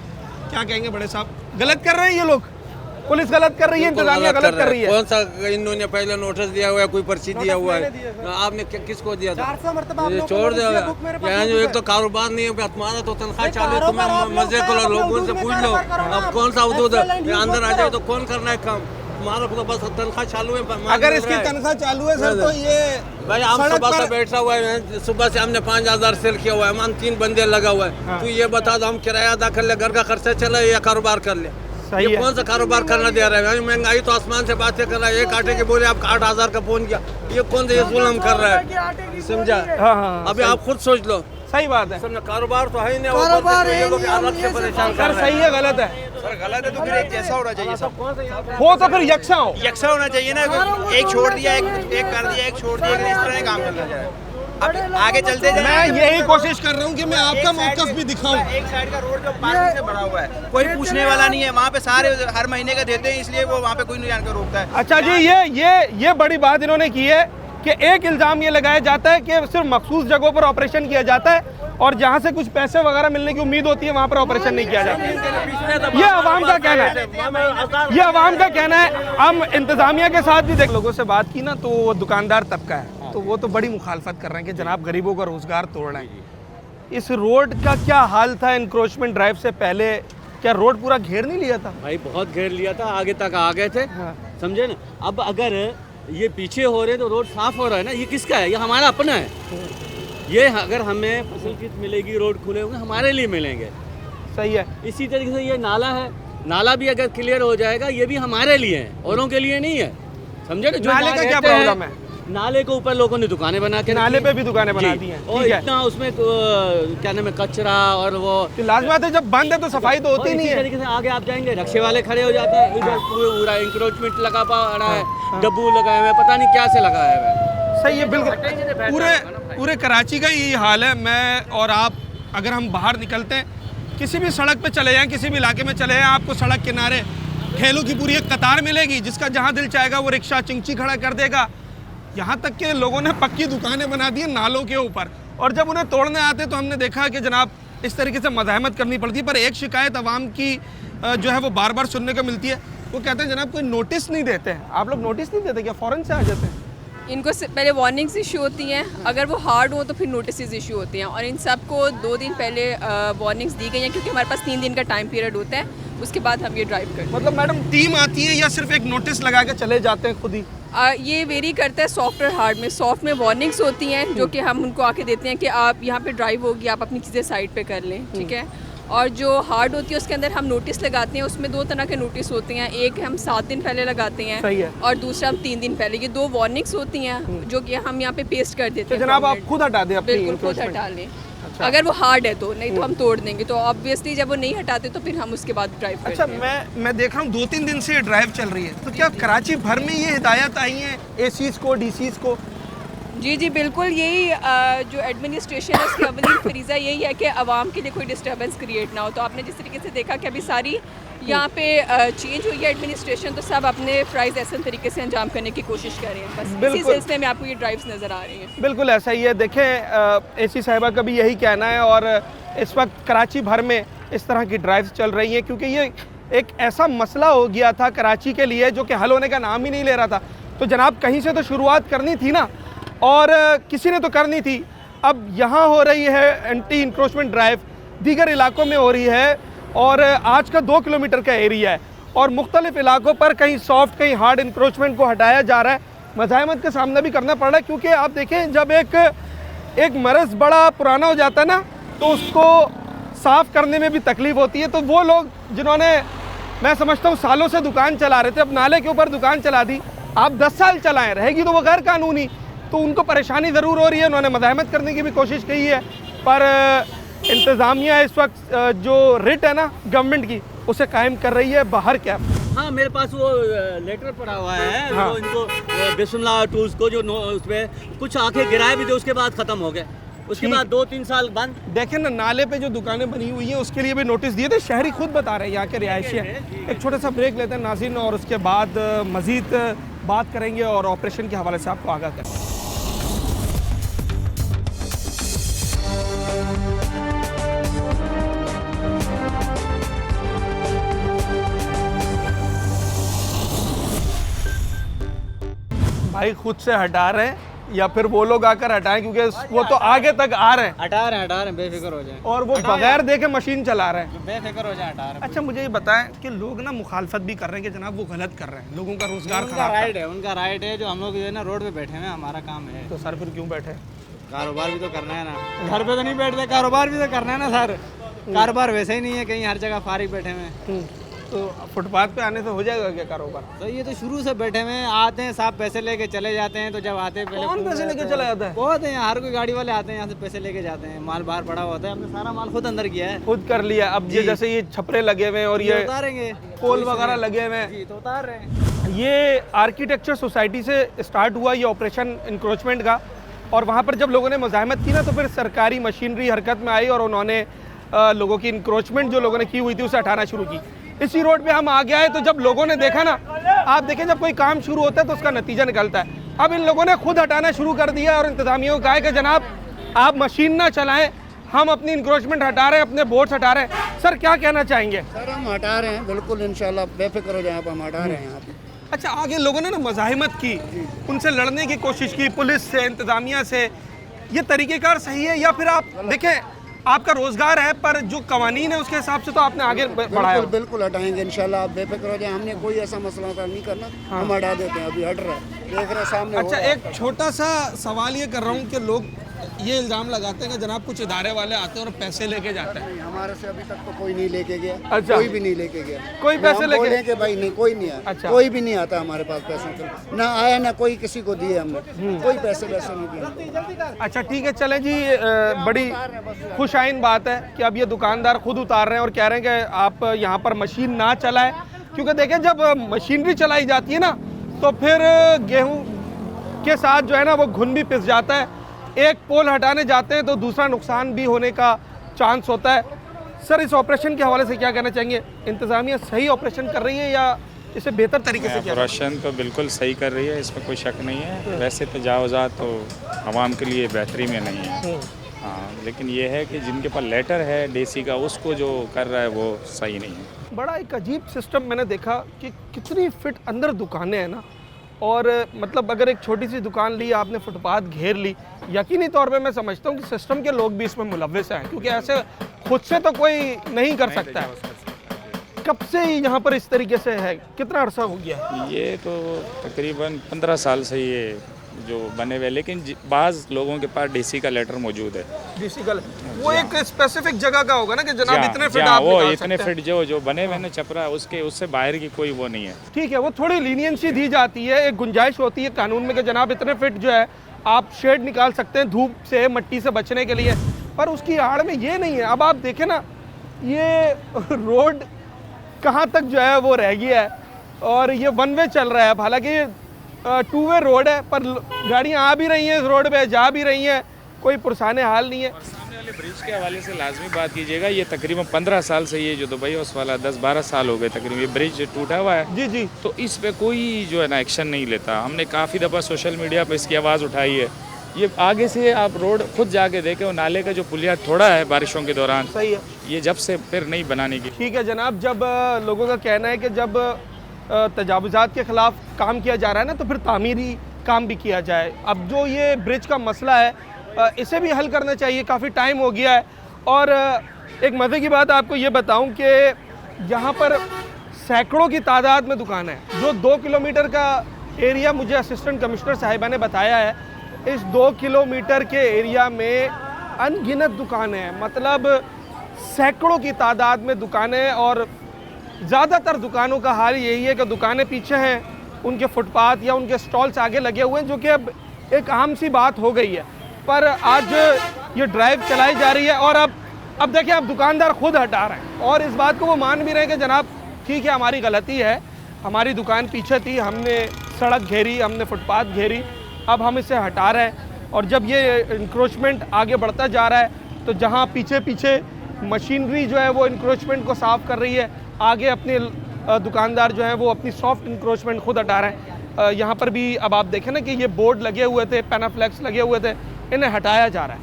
क्या कहेंगे बड़े साहब, गलत कर रहे हैं ये लोग, पुलिस गलत कर रही है, इंतजामिया गलत कर रही है? कौन सा इन्होंने पहले नोटिस दिया हुआ है, कोई पर्ची दिया हुआ है? आपने किसको दिया था? छोड़ दिया। यहाँ जो एक तो कारोबार नहीं है, तुम्हारा तो तनख्वाह चालू है, तुम्हें मजे करो, लोगों से पूछ लो अब कौन सा उदूद अंदर आ जाए तो कौन करना है काम, तुम्हारा तो बस तनख्वाह चालू है। अगर इसकी तनख्वाह चालू है सर तो ये भाई हम सुबह से बैठा हुआ है, सुबह से हमने 5000 सेल किया हुआ है, हम 3 बंदे लगा हुआ है। तू ये बता दो हम किराया अदा कर ले, घर का खर्चा चला या कारोबार कर ले? सही ये है। कौन सा कारोबार करना दे रहा है? महंगाई तो आसमान से बात कर रहा है। एक आटे के बोले आप 8,000 का फोन किया, ये कौन सा ये जुल्म कर रहा है? समझा? हाँ, अभी आप खुद सोच लो। सही बात है समझा, कारोबार तो है ही नहीं, कारोबार ये लोग अलग से परेशान कर सर। रहे हैं। सही है गलत है? सर गलत है तो फिर एक जैसा होना चाहिए सब, हो तो फिर यकसा हो। यकसा होना चाहिए ना। एक छोड़ दिया, एक कर दिया, एक छोड़ दिया, इस तरह ही काम चलना चाहिए। अब आगे चलते जाए। मैं यही कोशिश कर रहा हूँ कि मैं आपका मौकफ भी दिखाऊं। एक साइड का रोड जो पार्किंग से भरा हुआ है, कोई पूछने वाला नहीं है। वहाँ पे सारे हर महीने का देते हैं, इसलिए वो वहाँ पे कोई नहीं जानकर रोकता है। अच्छा जी, ये बड़ी बात इन्होंने की है कि एक इल्ज़ाम ये लगाया जाता है कि सिर्फ मखसूस जगहों पर ऑपरेशन किया जाता है और जहाँ से कुछ पैसे वगैरह मिलने की उम्मीद होती है वहाँ पर ऑपरेशन नहीं किया जाता। ये आवाम का कहना है, ये आवाम का कहना है। हम इंतज़ामिया के साथ भी देख लोगों से बात की ना, तो वो दुकानदार तबका है, तो वो तो बड़ी मुखालफत कर रहे हैं कि जनाब गरीबों का रोज़गार तोड़ रहे हैं। इस रोड का क्या हाल था इंक्रोचमेंट ड्राइव से पहले? क्या रोड पूरा घेर नहीं लिया था? भाई बहुत घेर लिया था, आगे तक आ गए थे। समझे ना? अब अगर ये पीछे हो रहे तो रोड साफ हो रहा है ना, ये किसका है? ये हमारा अपना है। ये अगर हमें फसल कित मिलेगी, रोड खुले होंगे, हमारे लिए मिलेंगे। सही है। इसी तरीके से ये नाला है, नाला भी अगर क्लियर हो जाएगा, ये भी हमारे लिए है, औरों के लिए नहीं है। समझे ना? जो नाले का क्या प्रॉब्लम है? नाले के ऊपर लोगों ने दुकानें बना के, नाले पे भी दुकानें बना दी हैं, और ठीक है। इतना उसमें क्या नाम है, कचरा और वो लाज़मी बात है, जब बंद है तो सफाई तो होती नहीं है। इसी तरीके से आगे आप जाएंगे, रक्शे वाले खड़े हो जाते हैं, इधर पूरा इंक्रोचमेंट लगा पड़ा है, डब्बू लगाए हुए, पता नहीं क्या से लगाया हुआ है। सही है, बिल्कुल। पूरे कराची का यही हाल है। मैं और आप अगर हम बाहर निकलते हैं, किसी भी सड़क पे चले जाएं, किसी भी इलाके में चले जाएं, आपको सड़क किनारे ठेलों की पूरी एक कतार मिलेगी, जिसका जहाँ दिल चाहेगा वो रिक्शा चिंची खड़ा कर देगा। यहाँ तक कि लोगों ने पक्की दुकानें बना दी हैं नालों के ऊपर, और जब उन्हें तोड़ने आते तो हमने देखा कि जनाब इस तरीके से मज़ाहमत करनी पड़ती है। पर एक शिकायत आवाम की जो है वो बार बार सुनने को मिलती है, वो कहते हैं जनाब कोई नोटिस नहीं देते हैं। आप लोग नोटिस नहीं देते क्या? फ़ौरन से आ जाते हैं? इनको पहले वार्निंग्स इशू होती हैं, अगर वो हार्ड हो तो फिर नोटिस इशू होती हैं, और इन सब को 2 दिन पहले वार्निंग्स दी गई हैं, क्योंकि हमारे पास 3 दिन का टाइम पीरियड होता है, उसके बाद हम ये ड्राइव करते हैं। मतलब मैडम टीम आती है या सिर्फ एक नोटिस लगा के चले जाते हैं खुद ही? ये वेरी करता है सॉफ्ट और हार्ड में। सॉफ्ट में वार्निंग्स होती हैं जो कि हम उनको आके देते हैं कि आप यहाँ पे ड्राइव होगी, आप अपनी चीज़ें साइड पे कर लें, ठीक है। और जो हार्ड होती है उसके अंदर हम नोटिस लगाते हैं, उसमें 2 तरह के नोटिस होते हैं, एक हम 7 दिन पहले लगाते हैं, सही है, और दूसरा हम 3 दिन पहले। ये 2 वार्निंग्स होती हैं जो कि हम यहाँ पे पेस्ट कर देते तो हैं। जनाब आप खुद हटा दें अपनी? बिल्कुल खुद हटा लें। अच्छा। अगर वो हार्ड है तो, नहीं तो हम तोड़ देंगे। तो ऑब्वियसली जब वो नहीं हटाते तो फिर हम उसके बाद ड्राइव करते हैं। अच्छा, मैं देख रहा हूँ 2-3 दिन से ये ड्राइव चल रही है, तो क्या कराची भर में ये हिदायत आई है एसीज को, डीसीज को? जी जी बिल्कुल, यही जो एडमिनिस्ट्रेशन है उसकी अवली फरीज़ा यही है कि आवाम के लिए कोई डिस्टर्बेंस क्रिएट ना हो। तो आपने जिस तरीके से देखा कि अभी सारी यहाँ पे चेंज हुई है एडमिनिस्ट्रेशन, तो सब अपने फ़राइज़ ऐसे तरीके से अंजाम करने की कोशिश कर रहे हैं। बस इसी सिलसिले में आपको ये ड्राइव्स नज़र आ रही हैं। बिल्कुल ऐसा ही है। देखें, एसी साहिबा का भी यही कहना है, और इस वक्त कराची भर में इस तरह की ड्राइव्स चल रही हैं, क्योंकि ये एक ऐसा मसला हो गया था कराची के लिए जो कि हल होने का नाम ही नहीं ले रहा था। तो जनाब कहीं से तो शुरुआत करनी थी ना, और किसी ने तो करनी थी। अब यहाँ हो रही है एंटी इंक्रोचमेंट ड्राइव, दीगर इलाकों में हो रही है, और आज का 2 किलोमीटर का एरिया है, और मुख्तलिफ इलाकों पर कहीं सॉफ्ट कहीं हार्ड इंक्रोचमेंट को हटाया जा रहा है। मज़ाहमत का सामना भी करना पड़ रहा है, क्योंकि आप देखें जब एक मरज़ बड़ा पुराना हो जाता है ना, तो उसको साफ़ करने में भी तकलीफ़ होती है। तो वो लोग जिन्होंने, मैं समझता हूँ, सालों से दुकान चला रहे थे, अब नाले के ऊपर दुकान चला दी, आप 10 साल चलाएँ, रहेगी तो वो गैर कानूनी, तो उनको परेशानी ज़रूर हो रही है। उन्होंने मज़ाहमत करने की भी कोशिश की है, पर इंतज़ामिया इस वक्त जो रिट है ना गवर्नमेंट की, उसे कायम कर रही है। बाहर क्या? हाँ, मेरे पास वो लेटर पड़ा हुआ है। हाँ। वो इनको बिस्मिल्लाह टूल्स को जो उसमें कुछ आंखें गिराए भी थे, उसके बाद ख़त्म हो गए, उसके बाद 2-3 साल बंद। देखें ना, नाले पे जो दुकानें बनी हुई हैं उसके लिए भी नोटिस दिए थे, शहरी खुद बता रहे हैं, यहाँ के रिहायशी हैं। एक छोटा सा ब्रेक लेते हैं नाज़रीन, और उसके बाद मज़ीद बात करेंगे और ऑपरेशन के हवाले से आपको आगाह करेंगे। भाई खुद से हटा रहे हैं या फिर वो लोग आकर हटाएं, क्योंकि वो तो आगे तक आ रहे हैं। हटा रहे हैं, बेफिक्र हो जाए। और वो बगैर देखे मशीन चला रहे हैं, बेफिक्र हो जाए, हटा रहे हैं। अच्छा मुझे ये बताएं कि लोग ना मुखालफत भी कर रहे हैं कि जनाब वो गलत कर रहे हैं, लोगों का रोजगार उनका राइट है। जो हम लोग जो है ना रोड पे बैठे हैं, हमारा काम है। तो सर फिर क्यों बैठे? कारोबार भी तो करना है ना, घर पे तो नहीं बैठते, कारोबार भी तो करना है ना सर। कारोबार वैसे ही नहीं है, कहीं हर जगह फारिग बैठे हुए। तो फुटपाथ पे आने से हो जाएगा क्या कारोबार? तो ये तो शुरू से बैठे हुए हैं, आते हैं साहब पैसे लेके चले जाते हैं। तो जब आते हैं पहले कौन पैसे लेके चला जाता है? बहुत है, हर कोई गाड़ी वाले आते हैं यहाँ से पैसे लेके जाते हैं। माल बाहर पड़ा होता है, हमने सारा माल खुद अंदर किया है, खुद कर लिया। अब ये जैसे ये छपरे लगे हुए हैं और ये उतारेंगे, पोल वगैरह लगे हुए हैं, तो उतार रहे हैं। ये आर्किटेक्चर सोसाइटी से स्टार्ट हुआ ये ऑपरेशन इंक्रोचमेंट का। और वहाँ पर जब लोगों ने मुजाहमत की ना, तो फिर सरकारी मशीनरी हरकत में आई और उन्होंने लोगों की इंक्रोचमेंट जो लोगों ने की हुई थी उसे हटाना शुरू की। इसी रोड पे हम आ गए तो जब लोगों ने देखा ना, आप देखें जब कोई काम शुरू होता है तो उसका नतीजा निकलता है। अब इन लोगों ने खुद हटाना शुरू कर दिया और इंतजामिया को कहा है कि जनाब आप मशीन ना चलाएं, हम अपनी इंक्रोचमेंट हटा रहे हैं, अपने बोर्ड्स हटा रहे हैं। सर क्या कहना चाहेंगे? सर हम हटा रहे हैं, बिल्कुल इंशाल्लाह बेफिक्र हो जाए, हम हटा रहे हैं यहाँ पे। अच्छा, आगे लोगों ने ना मुजाहिमत की, उनसे लड़ने की कोशिश की, पुलिस से, इंतजामिया से। ये तरीक़ेकार सही है या फिर आप देखें आपका रोजगार है पर जो कवानीन है उसके हिसाब से तो आपने आगे बढ़ाया? बिल्कुल हटाएंगे इंशाल्लाह, आप बेफिक्र हो जाए। हमने कोई ऐसा मसला नहीं करना, हम हटा देते हैं, अभी हट रहा है, देख रहे सामने। अच्छा, एक छोटा सा सवाल ये कर रहा हूँ कि लोग ये इल्ज़ाम लगाते हैं कि जनाब कुछ इदारे वाले आते हैं और पैसे लेके जाते हैं। हमारे से अभी तक तो कोई नहीं लेके गया। अच्छा, कोई भी नहीं लेके गया। कोई पैसे लेके? बोले कि भाई नहीं, कोई नहीं आया। अच्छा, कोई भी नहीं आता हमारे पास पैसे, ना आया ना कोई किसी को दिए हमने, कोई पैसे वैसे नहीं दिए। अच्छा ठीक है, चलें जी, बड़ी खुश आइन बात है कि अब ये दुकानदार खुद उतार रहे हैं और कह रहे हैं कि आप यहाँ पर मशीन ना चलाएं, क्योंकि देखें जब मशीनरी चलाई जाती है ना तो फिर गेहूँ के साथ जो है ना वो घुन भी पिस जाता है। एक पोल हटाने जाते हैं तो दूसरा नुकसान भी होने का चांस होता है। सर इस ऑपरेशन के हवाले से क्या कहना चाहेंगे? इंतज़ामिया सही ऑपरेशन कर रही है या इसे बेहतर तरीके से किया? ऑपरेशन तो बिल्कुल सही कर रही है, इसमें कोई शक नहीं है। वैसे तजावुज़ात तो आवाम के लिए बेहतरी में नहीं है, हाँ, लेकिन ये है कि जिनके पास लेटर है डीसी का, उसको जो कर रहा है वो सही नहीं है। बड़ा एक अजीब सिस्टम मैंने देखा कि कितनी फिट अंदर दुकानें हैं ना, और मतलब अगर एक छोटी सी दुकान ली, आपने फुटपाथ घेर ली, यकीनी तौर पे मैं समझता हूँ कि सिस्टम के लोग भी इसमें मुलव्विस हैं, क्योंकि ऐसे खुद से तो कोई नहीं कर सकता है। कब से यहाँ पर इस तरीके से है, कितना अरसा हो गया? ये तो तकरीबन 15 साल से ये जो बने हुए, लेकिन बाज़ लोगों के पास डीसी का लेटर मौजूद है। डीसी का वो एक स्पेसिफिक जगह का होगा ना कि जनाब इतने फिट आप वो निकाल इतने सकते हैं। फिट जो बने हुए ना छपरा, उससे बाहर की कोई वो नहीं है। ठीक है, वो थोड़ी लीनियंसी दी जाती है, एक गुंजाइश होती है कानून में कि जनाब इतने फिट जो है आप शेड निकाल सकते हैं धूप से, मट्टी से बचने के लिए, पर उसकी आड़ में ये नहीं है। अब आप देखें ना, ये रोड कहाँ तक जो है वो रह गया है और ये वन वे चल रहा है। हालांकि 2 वे रोड है पर गाड़ियाँ आ भी रही हैं इस रोड पे, जा भी रही हैं, कोई पुरसाने हाल नहीं है। और सामने वाले ब्रिज के हवाले से लाजमी बात कीजिएगा, ये तकरीबन 15 साल से ये जो दुबई हाउस वाला 10-12 साल हो गए तकरीबन, ये ब्रिज टूटा हुआ है। जी जी। तो इस पे कोई जो है ना एक्शन नहीं लेता। हमने काफ़ी दफ़ा सोशल मीडिया पर इसकी आवाज़ उठाई है। ये आगे से आप रोड खुद जाके देखें, वो नाले का जो पुलिया थोड़ा है बारिशों के दौरान, सही है, ये जब से फिर नहीं बनाने की। ठीक है जनाब, जब लोगों का कहना है कि जब तजावुज़ात के ख़िलाफ़ काम किया जा रहा है ना तो फिर तामीरी काम भी किया जाए। अब जो ये ब्रिज का मसला है इसे भी हल करना चाहिए, काफ़ी टाइम हो गया है। और एक मज़े की बात आपको ये बताऊं कि यहाँ पर सैकड़ों की तादाद में दुकान है। जो 2 किलोमीटर का एरिया मुझे असिस्टेंट कमिश्नर साहिबा ने बताया है, इस 2 किलोमीटर के एरिया में अनगिनत दुकानें हैं, मतलब सैकड़ों की तादाद में दुकानें। और ज़्यादातर दुकानों का हाल यही है कि दुकानें पीछे हैं, उनके फुटपाथ या उनके स्टॉल्स आगे लगे हुए हैं, जो कि अब एक आम सी बात हो गई है। पर आज ये ड्राइव चलाई जा रही है और अब देखिए, अब दुकानदार खुद हटा रहे हैं और इस बात को वो मान भी रहे हैं कि जनाब ठीक है, हमारी गलती है, हमारी दुकान पीछे थी, हमने सड़क घेरी, हमने फुटपाथ घेरी, अब हम इसे हटा रहे हैं। और जब ये इंक्रोचमेंट आगे बढ़ता जा रहा है तो जहाँ पीछे पीछे मशीनरी जो है वो इंक्रोचमेंट को साफ़ कर रही है, आगे अपने दुकानदार जो है वो अपनी सॉफ्ट इंक्रोचमेंट खुद हटा रहे हैं। यहाँ पर भी अब आप देखें ना कि ये बोर्ड लगे हुए थे, पैनाफ्लेक्स लगे हुए थे, इन्हें हटाया जा रहा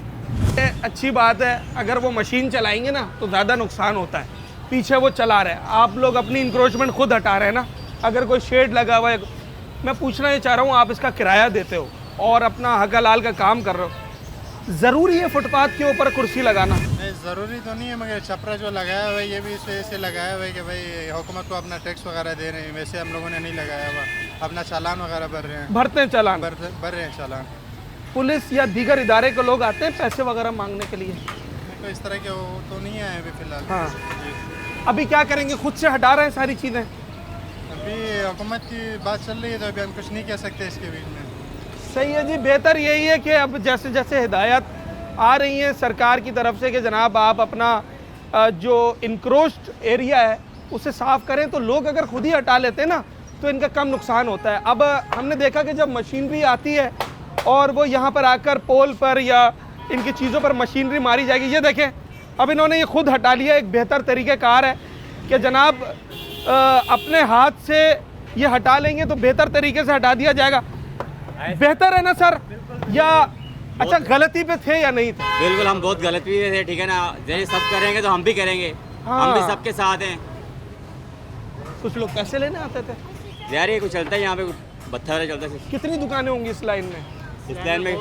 है। अच्छी बात है, अगर वो मशीन चलाएंगे ना तो ज़्यादा नुकसान होता है। पीछे वो चला रहे हैं, आप लोग अपनी इंक्रोचमेंट खुद हटा रहे हैं ना। अगर कोई शेड लगा हुआ है, मैं पूछना ये चाह रहा हूँ, आप इसका किराया देते हो और अपना हक हलाल का काम कर रहे हो, ज़रूरी है फुटपाथ के ऊपर कुर्सी लगाना? नहीं, ज़रूरी तो नहीं है, मगर छपरा जो लगाया हुआ है ये भी इस वजह से लगाया हुआ है कि भाई हुकूमत को अपना टैक्स वगैरह दे रहे हैं। वैसे हम लोगों ने नहीं लगाया हुआ, अपना चालान वगैरह भर रहे हैं। भरते हैं चालान? भर रहे हैं चालान। पुलिस या दीगर इदारे के लोग आते हैं पैसे वगैरह मांगने के लिए? तो इस तरह के वो तो नहीं आए अभी फिलहाल। हाँ, अभी क्या करेंगे, खुद से हटा रहे हैं सारी चीज़ें? अभी हुकूमत की बात चल रही है तो अभी हम कुछ नहीं कह सकते इसके बीच में। सही है जी, बेहतर यही है कि अब जैसे जैसे हिदायत आ रही है सरकार की तरफ से कि जनाब आप अपना जो इंक्रोच्ड एरिया है उसे साफ़ करें, तो लोग अगर खुद ही हटा लेते हैं ना तो इनका कम नुकसान होता है। अब हमने देखा कि जब मशीनरी आती है और वो यहाँ पर आकर पोल पर या इनकी चीज़ों पर मशीनरी मारी जाएगी, ये देखें अब इन्होंने ये खुद हटा लिया। एक बेहतर तरीक़ेकार है कि जनाब अपने हाथ से ये हटा लेंगे तो बेहतर तरीके से हटा दिया जाएगा। बेहतर है ना सर, या अच्छा गलती पे थे या नहीं थे? बिल्कुल हम बहुत गलती पे थे, ठीक है ना। जैसे सब करेंगे तो हम भी करेंगे। हाँ। हम भी सबके साथ हैं। कुछ लोग पैसे लेने आते थे यार, ये कुछ चलता है यहाँ पे, पत्थर चलता है। कितनी दुकानें होंगी इस लाइन में? इस लाइन में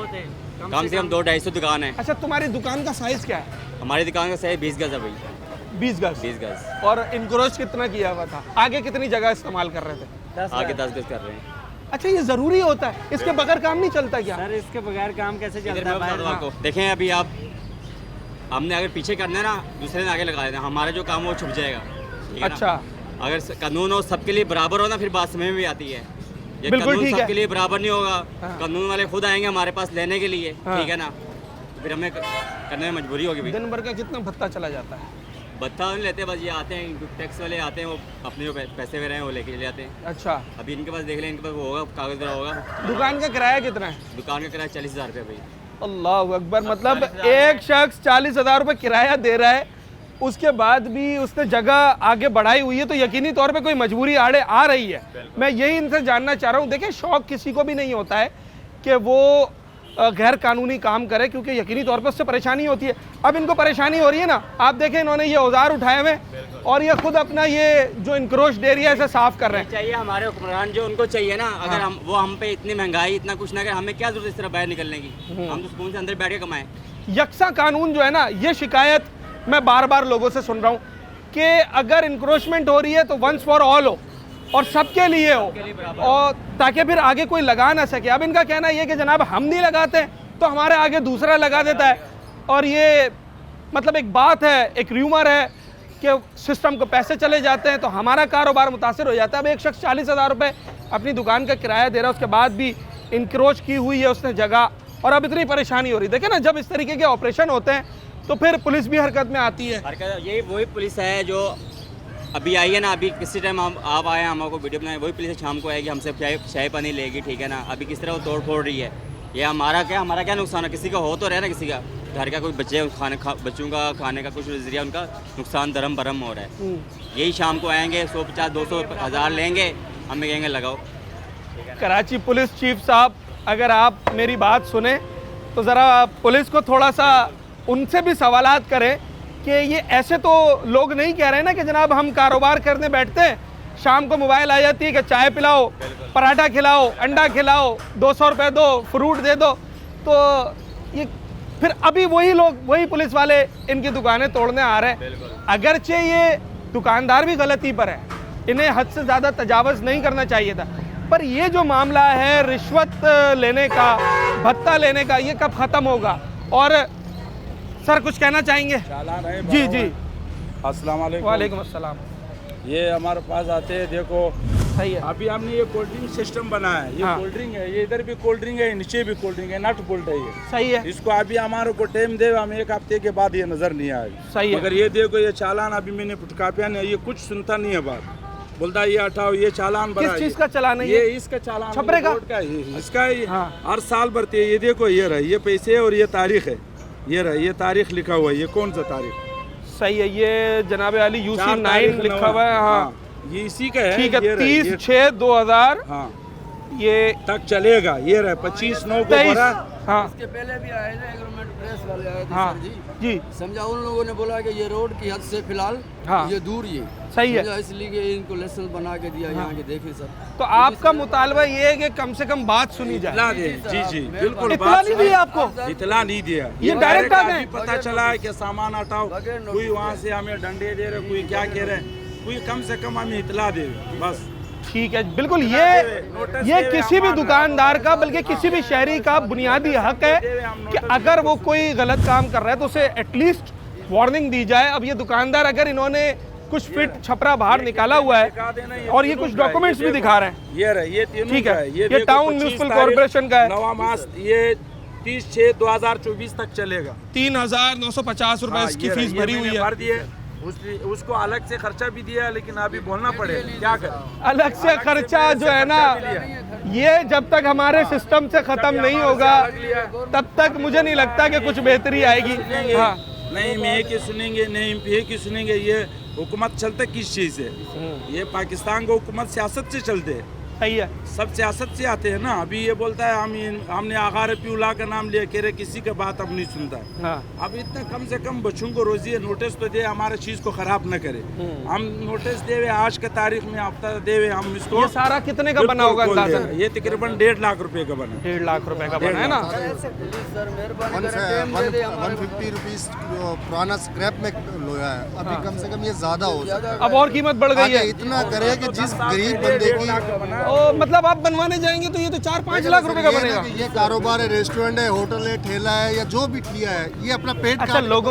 कम से कम 200-250 दुकान है। अच्छा, तुम्हारी दुकान का साइज क्या है? हमारी दुकान का साइज 20 गज है भाई। 20 गज? 20 गज। और इनक्रोच कितना किया हुआ था? आगे कितनी जगह इस्तेमाल कर रहे थे? आगे 10 गज कर रहे हैं। अच्छा, ये ज़रूरी होता है? इसके बगैर काम नहीं चलता क्या? सर इसके बगैर काम कैसे चलता है भाई? आपको देखें, अभी आप हमने अगर पीछे करना है ना, दूसरे ने आगे लगा देना, हमारा जो काम वो छुप जाएगा, ठीक है ना? अच्छा, अगर कानून हो सबके लिए बराबर हो ना, फिर बात समझ में भी आती है। ये बिल्कुल कानून ठीक है। सबके लिए बराबर नहीं होगा, कानून वाले खुद आएंगे हमारे पास लेने के लिए, हाँ। ठीक है ना, तो फिर हमें करने में मजबूरी होगी। दिन भर का कितना भत्ता चला जाता है? भत्ता नहीं लेते, बस ये आते हैं टैक्स वाले आते हैं, वो अपने जो पैसे वगैरह हैं वो लेके चले जाते हैं। अच्छा, अभी इनके पास देख लें, इनके पास वो होगा, कागज वगैरह होगा। दुकान का किराया कितना है? दुकान का किराया 40,000 रुपये भाई। अल्लाह अकबर, मतलब एक शख्स 40,000 रुपये किराया दे रहा है, उसके बाद भी उसने जगह आगे बढ़ाई हुई है, तो यकीनी तौर पे कोई मजबूरी आड़े आ रही है। मैं यही इनसे जानना चाह रहा हूँ। देखिए, शौक किसी को भी नहीं होता है कि वो गैर कानूनी काम करे, क्योंकि यकीनी तौर पे उससे परेशानी होती है। अब इनको परेशानी हो रही है ना, आप देखें इन्होंने ये औजार उठाए हुए और ये खुद अपना ये जो इंक्रोच्ड एरिया है इसे साफ कर रहे हैं। चाहिए हमारे हुक्मरान जो उनको चाहिए ना, अगर हम वो हम पे इतनी महंगाई इतना कुछ ना करें, हमें क्या जरूरत इस तरह बाहर निकलने की? हम तो सुकून से अंदर बैठ के कमाएं। यकसा कानून जो है ना, ये शिकायत मैं बार बार लोगों से सुन रहा हूँ कि अगर इंक्रोचमेंट हो रही है तो वंस फॉर ऑल हो और सबके लिए हो, और ताकि फिर आगे कोई लगा ना सके। अब इनका कहना ये कि जनाब हम नहीं लगाते तो हमारे आगे दूसरा लगा देता है, और ये मतलब एक बात है, एक र्यूमर है कि सिस्टम को पैसे चले जाते हैं तो हमारा कारोबार मुतासर हो जाता है। अब एक शख्स 40,000 रुपये अपनी दुकान का किराया दे रहा है, उसके बाद भी इंक्रोच की हुई है उसने जगह, और अब इतनी परेशानी हो रही है। देखें ना, जब इस तरीके के ऑपरेशन होते हैं तो फिर पुलिस भी हरकत में आती है। यही वही पुलिस है जो अभी आई है ना, अभी किसी टाइम आप आए हैं, हमको वीडियो बनाए, वही पुलिस शाम को आएगी, हमसे चाय पानी लेगी, ठीक है ना। अभी किस तरह वो तोड़ फोड़ रही है, ये हमारा क्या नुकसान है? किसी का हो तो रहे ना, किसी का घर का कोई बच्चे बच्चों का खाने का कुछ जरिया, उनका नुकसान धर्म भरम हो रहा है। यही शाम को आएंगे, 150, 200, 1000 लेंगे, हमें कहेंगे लगाओ। कराची पुलिस चीफ साहब, अगर आप मेरी बात सुने तो ज़रा पुलिस को थोड़ा सा उनसे भी सवालात करें कि ये ऐसे तो लोग नहीं कह रहे ना कि जनाब हम कारोबार करने बैठते हैं, शाम को मोबाइल आ जाती है कि चाय पिलाओ, पराठा खिलाओ, अंडा खिलाओ, 200 रुपये दो, फ्रूट दे दो, तो ये फिर अभी वही लोग, वही पुलिस वाले इनकी दुकानें तोड़ने आ रहे हैं। अगरचे ये दुकानदार भी गलती पर है, इन्हें हद से ज़्यादा तजावज़ नहीं करना चाहिए था, पर ये जो मामला है रिश्वत लेने का, भत्ता लेने का, ये कब ख़त्म होगा? और सर कुछ कहना चाहेंगे? जी जी, अस्सलाम वालेकुम। वालेकुम अस्सलाम। ये हमारे पास आते हैं, देखो सही है। अभी हमने ये कोल्ड ड्रिंक सिस्टम बनाया है, ये हाँ। कोल्ड ड्रिंक है, ये इधर भी कोल्ड ड्रिंक है, नीचे भी कोल्ड ड्रिंक है, नट बोल्ट है ये। सही है। इसको अभी हमारे को टाइम दे, हम 1 हफ्ते के बाद ये नजर नहीं आएगा। सही है। मगर ये देखो, ये चालान अभी मैंने फुटकापिया ने, ये कुछ सुनता नहीं है बात, बोलता ये हटाओ, ये चालान बना। किस चीज का चालान है ये? इसका चालान छपरे का? इसका हर साल भरती है। ये देखो, ये रहा, ये पैसे और ये तारीख है, ये रहा, ये तारीख लिखा हुआ है, ये कौन सा तारीख? सही है, ये जनाब अली UC 9 लिखा हुआ है। हाँ, ये इसी का है। ठीक है, 30/6/2000 ये तक चलेगा। ये रहा 25/9 को भरा। हाँ, इसके पहले भी आए थे एग्रीमेंट प्रेस वाले आए थे। हाँ, सर जी समझा, उन लोगों ने बोला कि ये रोड की हद से फिलहाल ये दूर ये सही है, इसलिए इनको लेसन बना के दिया। यहाँ के देखें सर, तो आपका मुतालबा ये है कि कम से कम बात सुनी जाए। जी जी बिल्कुल। इतला नहीं दिया आपको? इतला नहीं दिया, ये डायरेक्ट आ गए। पता चला है कि सामान हटाओ, कोई वहाँ से हमें डंडे दे रहे, कोई क्या कह रहे, कोई कम से कम हमें इतला दे बस। ठीक है, बिल्कुल। ये किसी भी दुकानदार का, बल्कि किसी भी शहरी का बुनियादी हक है कि अगर वो कोई गलत काम कर रहा है तो उसे एटलीस्ट वार्निंग दी जाए। अब ये दुकानदार, अगर इन्होंने कुछ फीट छपरा बाहर निकाला हुआ है और ये कुछ डॉक्यूमेंट्स भी दिखा रहे हैं। ये रहे, ये तीनों ठीक का है, ये टाउन म्यूनिसिपल कॉर्पोरेशन का है। 9 मास, ये 30/6/2024 तक चलेगा। 3,950 रुपए इसकी फीस भरी हुई है। भर दिए, उसको अलग से खर्चा भी दिया, लेकिन अभी बोलना पड़ेगा, क्या करें। अलग से खर्चा जो है ना, ये जब तक हमारे सिस्टम से खत्म नहीं होगा तब तक मुझे नहीं लगता कि कुछ बेहतरी आएगी। हाँ, नहीं MA की सुनेंगे, नहीं MPA की सुनेंगे। ये हुकूमत चलते किस चीज़ से? ये पाकिस्तान को हुकूमत सियासत से चलते है। सही है, सब सियासत से आते हैं ना। अभी ये बोलता है हमने आगा रफ़ीउल्लाह का नाम लिया, कह रहे किसी का बात अब नहीं सुनता है। हाँ। अब इतना कम से कम बच्चों को रोजी है, नोटिस तो दे, हमारे चीज़ को ख़राब न करे। हम नोटिस दे हुए आज के तारीख में हफ्ता दे हुए, हम इसको। ये सारा कितने का बना होगा अंदाज़न? ये तकरीबन 1.5 लाख रुपए का बना। 1.5 लाख रुपए का बना है ना। 150 रुपीज़ पुराना स्क्रैप में लोया है, अभी कम से कम ये ज़्यादा हो सकता है। अब और कीमत बढ़ गई है। इतना करे कि जिस गरीब बंदे की, मतलब आप बनवाने जाएंगे तो ये तो 4-5 लाख रुपए का बनेगा। ये कारोबार है, रेस्टोरेंट है, होटल है, ठेला है, या जो भी किया है, ये अपना पेट। अच्छा, लोग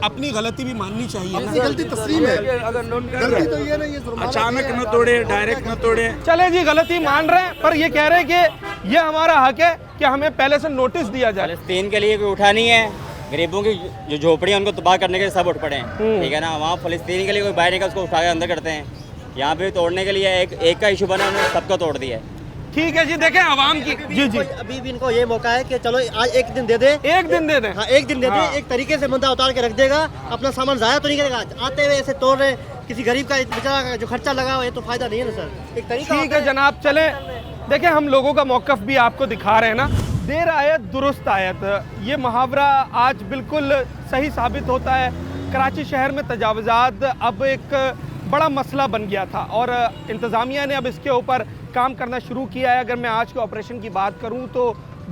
अपनी गलती भी माननी चाहिए ना। गलती तस्लीम है, गलती तो ये नहीं, ये अचानक न तोड़े, डायरेक्ट न तोड़े। चले जी, गलती मान रहे हैं, पर ये कह रहे हैं कि ये हमारा हक है कि हमें पहले से नोटिस दिया जाए। फलस्तीन के लिए कोई उठा नहीं है, गरीबों की जो झोपड़ियाँ उनको तबाह करने के लिए सब उठ पड़े हैं, ठीक है ना। वहाँ फलस्तीन के लिए कोई बाहर नहीं का, उसको उठा के अंदर करते हैं। यहाँ पे तोड़ने के लिए एक का इशू बना, उन्होंने सबको तोड़ दिया है। ठीक है जी, देखें आवाम की। जी जी, अभी भी इनको ये मौका है कि चलो आज एक दिन दे दे, एक दिन दे दे। हाँ, एक दिन दे दे, एक तरीके से बंदा उतार के रख देगा, अपना सामान जाया तो नहीं करेगा। आते हुए ऐसे तोड़ रहे, किसी गरीब का बेचारा जो खर्चा लगा हुआ है, तो फायदा नहीं है ना सर। एक तरीका ठीक है जनाब, चले देखें, हम लोगों का मौकफ भी आपको दिखा रहे हैं ना। देर आयत दुरुस्त आयत, ये मुहावरा आज बिल्कुल सही साबित होता है। कराची शहर में तजावुज़ात अब एक बड़ा मसला बन गया था और इंतज़ामिया ने अब इसके ऊपर काम करना शुरू किया है। अगर मैं आज के ऑपरेशन की बात करूं तो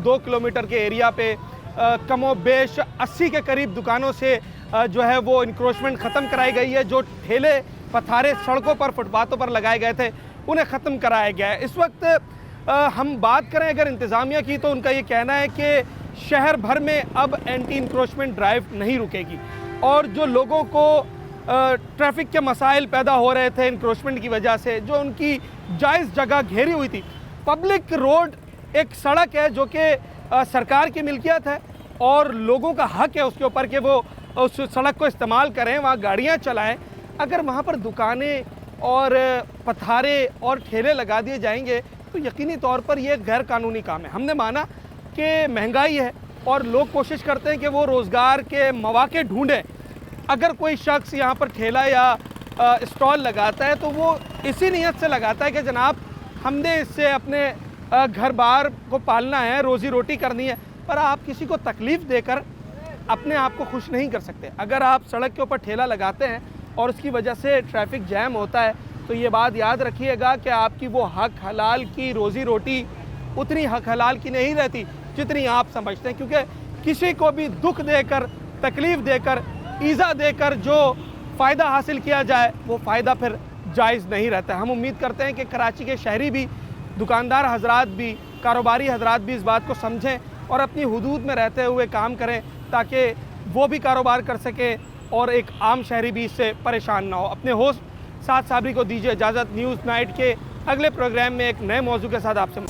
2 किलोमीटर के एरिया पे कमोबेश 80 के करीब दुकानों से जो है वो इंक्रोचमेंट ख़त्म कराई गई है। जो ठेले पथारे सड़कों पर, फुटपाथों पर लगाए गए थे, उन्हें ख़त्म कराया गया है। इस वक्त हम बात करें अगर इंतज़ामिया की, तो उनका ये कहना है कि शहर भर में अब एंटी इंक्रोचमेंट ड्राइव नहीं रुकेगी और जो लोगों को ट्रैफिक के मसाइल पैदा हो रहे थे इंक्रोचमेंट की वजह से, जो उनकी जायज़ जगह घेरी हुई थी। पब्लिक रोड एक सड़क है जो कि सरकार की मिल्कियत है और लोगों का हक है उसके ऊपर कि वो उस सड़क को इस्तेमाल करें, वहाँ गाड़ियाँ चलाएं। अगर वहाँ पर दुकानें और पथारे और ठेले लगा दिए जाएंगे तो यकीनी तौर पर ये गैर कानूनी काम है। हमने माना कि महंगाई है और लोग कोशिश करते हैं कि वो रोज़गार के मौके ढूंढें। अगर कोई शख्स यहाँ पर ठेला या स्टॉल लगाता है तो वो इसी नीयत से लगाता है कि जनाब हमने इससे अपने घर बार को पालना है, रोज़ी रोटी करनी है। पर आप किसी को तकलीफ़ देकर अपने आप को खुश नहीं कर सकते। अगर आप सड़क के ऊपर ठेला लगाते हैं और उसकी वजह से ट्रैफिक जैम होता है तो ये बात याद रखिएगा कि आपकी वो हक हलाल की रोज़ी रोटी उतनी हक हलाल की नहीं रहती जितनी आप समझते हैं, क्योंकि किसी को भी दुख देकर, तकलीफ़ देकर, ईज़ा देकर जो फ़ायदा हासिल किया जाए वो फ़ायदा फिर जायज़ नहीं रहता। हम उम्मीद करते हैं कि कराची के शहरी भी, दुकानदार हजरात भी, कारोबारी हजरात भी इस बात को समझें और अपनी हुदूद में रहते हुए काम करें ताकि वो भी कारोबार कर सके और एक आम शहरी भी इससे परेशान ना हो। अपने होस्ट साद साबरी को दीजिए इजाज़त। न्यूज़ नाइट के अगले प्रोग्राम में एक नए मौजू के साथ आपसे